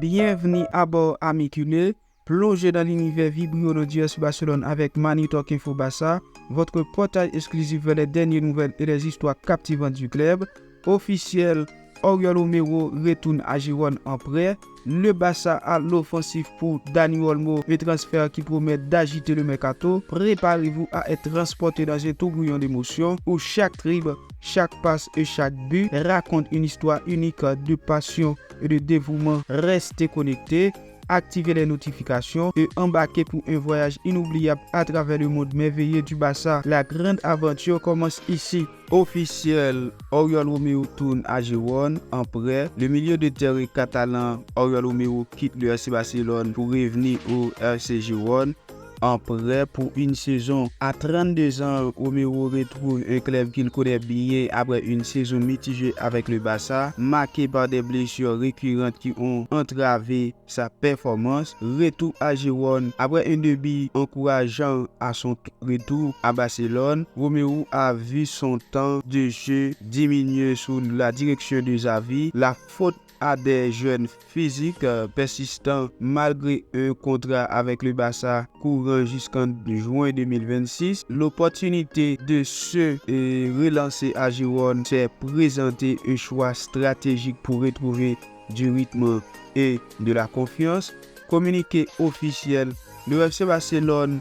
Bienvenue à bord Amicule, plongez dans l'univers vibrant de GS Barcelone avec Money Talk Info Barça, votre portail exclusif vers les dernières nouvelles et les histoires captivantes du club. Officiel, Oriol Romeu retourne à Girone en prêt. Le Barça a l'offensive pour Dani Olmo, le transfert qui promet d'agiter le mercato. Préparez-vous à être transporté dans un tourbillon d'émotions où chaque dribble, chaque passe et chaque but raconte une histoire unique de passion et de dévouement. Restez connectés, activez les notifications et embarquez pour un voyage inoubliable à travers le monde merveilleux du Barça. La grande aventure commence ici. Officiel, Oriol Romeu tourne à Girone en prêt. Le milieu de terrain catalan Oriol Romeu quitte le FC Barcelone pour revenir au FC Girone en prêt pour une saison. À 32 ans, Romeu retrouve un club qu'il connaît bien après une saison mitigée avec le Barça, marquée par des blessures récurrentes qui ont entravé sa performance. Retour à Girone après un début encourageant à son retour à Barcelone. Romeu a vu son temps de jeu diminuer sous la direction de Xavi. La faute à des jeunes physiques persistants malgré un contrat avec le Barça courant jusqu'en juin 2026. L'opportunité de se relancer à Girone s'est présenté, un choix stratégique pour retrouver du rythme et de la confiance. Communiqué officiel, le FC Barcelone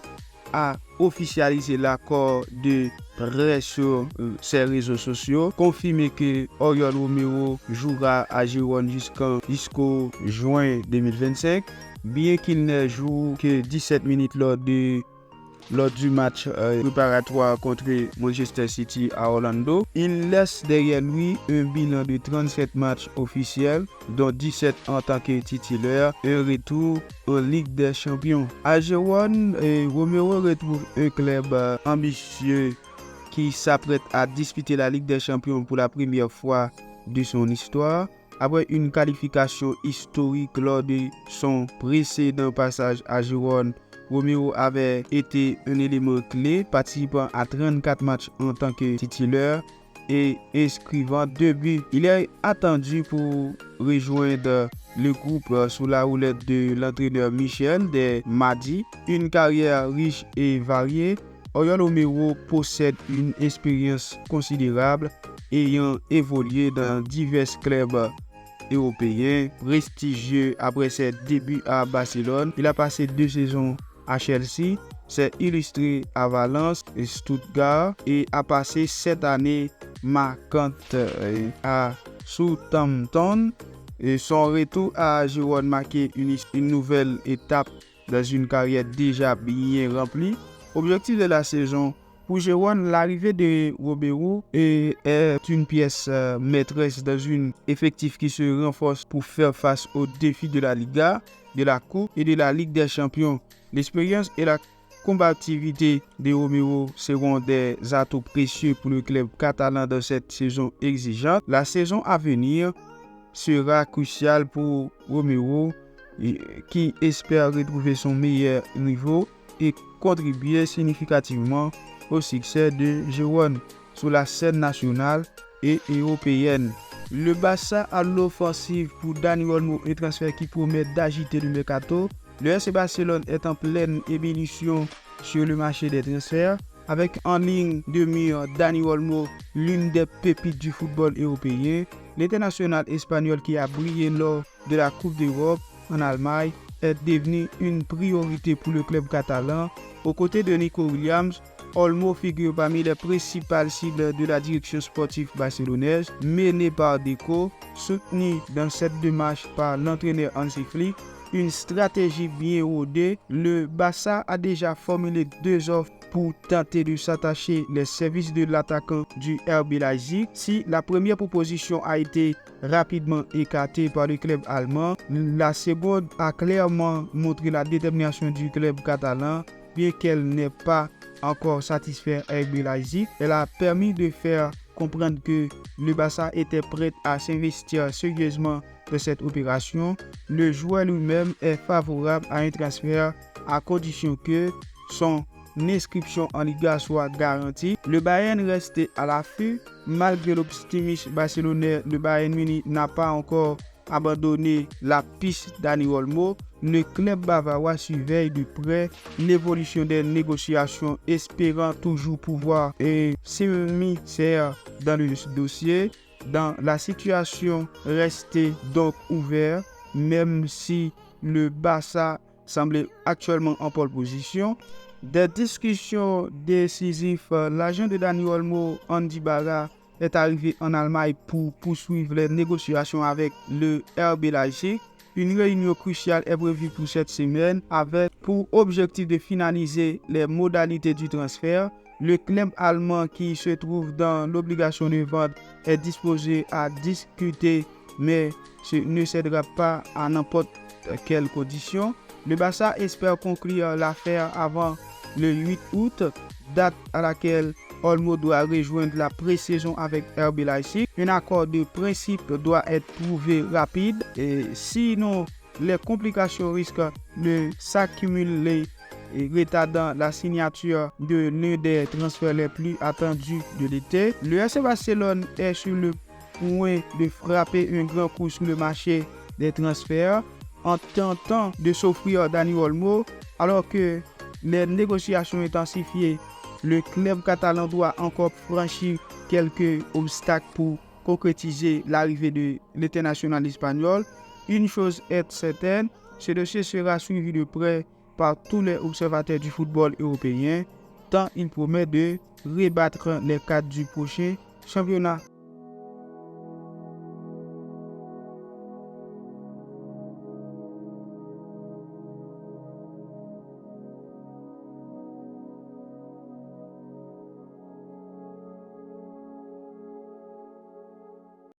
a officialisé l'accord de presse sur ses réseaux sociaux, confirmé que Oriol Romeu jouera à Girone jusqu'au juin 2025, bien qu'il ne joue que 17 minutes lors du match préparatoire contre Manchester City à Orlando. Il laisse derrière lui un bilan de 37 matchs officiels, dont 17 en tant que titulaire, un retour en Ligue des Champions. À Girone, Romeu retrouve un club ambitieux qui s'apprête à disputer la Ligue des Champions pour la première fois de son histoire. Après une qualification historique lors de son précédent passage à Girone, Romeu avait été un élément clé, participant à 34 matchs en tant que titulaire et inscrivant 2 buts. Il est attendu pour rejoindre le groupe sous la houlette de l'entraîneur Michel Desmadi. Une carrière riche et variée, Oriol Romeu possède une expérience considérable, ayant évolué dans divers clubs européens prestigieux. Après ses débuts à Barcelone, il a passé 2 saisons à Chelsea, s'est illustré à Valence et Stuttgart et a passé 7 années marquantes à Southampton. Et son retour à Girone marquait une nouvelle étape dans une carrière déjà bien remplie. Objectif de la saison pour Girone, l'arrivée de Romeu est une pièce maîtresse dans un effectif qui se renforce pour faire face aux défis de la Liga, de la Coupe et de la Ligue des Champions. L'expérience et la combativité de Romeu seront des atouts précieux pour le club catalan dans cette saison exigeante. La saison à venir sera cruciale pour Romeu qui espère retrouver son meilleur niveau et contribuer significativement au succès de Girone sur la scène nationale et européenne. Le Barça a l'offensive pour Dani Olmo, un transfert qui promet d'agiter le mercato. Le FC Barcelone est en pleine ébullition sur le marché des transferts, avec en ligne de mire Dani Olmo, l'une des pépites du football européen. L'international espagnol qui a brillé lors de la Coupe d'Europe en Allemagne est devenu une priorité pour le club catalan. Aux côtés de Nico Williams, Olmo figure parmi les principales cibles de la direction sportive barcelonaise, menée par Deco, soutenu dans cette démarche par l'entraîneur Hansi Flick. Une stratégie bien rodée, le Barça a déjà formulé 2 offres pour tenter de s'attacher les services de l'attaquant du RB Leipzig. Si la première proposition a été rapidement écartée par le club allemand, la seconde a clairement montré la détermination du club catalan. Bien qu'elle n'ait pas encore satisfait RB Leipzig, elle a permis de faire comprendre que le Barça était prêt à s'investir sérieusement dans cette opération. Le joueur lui-même est favorable à un transfert à condition que son inscription en Liga soit garantie. Le Bayern reste à l'affût. Malgré l'optimisme barcelonais, le Bayern Munich n'a pas encore abandonné la piste Dani Olmo, le club bavarois surveille de près l'évolution des négociations, espérant toujours pouvoir s'immiscer dans le dossier. La situation restait donc ouverte, même si le Barça semblait actuellement en pole position. Des discussions décisives, l'agent de Dani Olmo, Andy Barra, est arrivé en Allemagne pour poursuivre les négociations avec le RB Leipzig. Une réunion cruciale est prévue pour cette semaine avec pour objectif de finaliser les modalités du transfert. Le club allemand qui se trouve dans l'obligation de vente est disposé à discuter, mais ne cédera pas à n'importe quelle condition. Le Barça espère conclure l'affaire avant le 8 août, date à laquelle Olmo doit rejoindre la pré-saison avec RB Leipzig. Un accord de principe doit être trouvé rapide, et sinon les complications risquent de s'accumuler et retardant la signature de l'un des transferts les plus attendus de l'été. Le FC Barcelone est sur le point de frapper un grand coup sur le marché des transferts en tentant de s'offrir Dani Olmo. Alors que les négociations intensifiées, le club catalan doit encore franchir quelques obstacles pour concrétiser l'arrivée de l'international espagnol. Une chose est certaine, ce dossier sera suivi de près par tous les observateurs du football européen, tant il promet de rebattre les cartes du prochain championnat.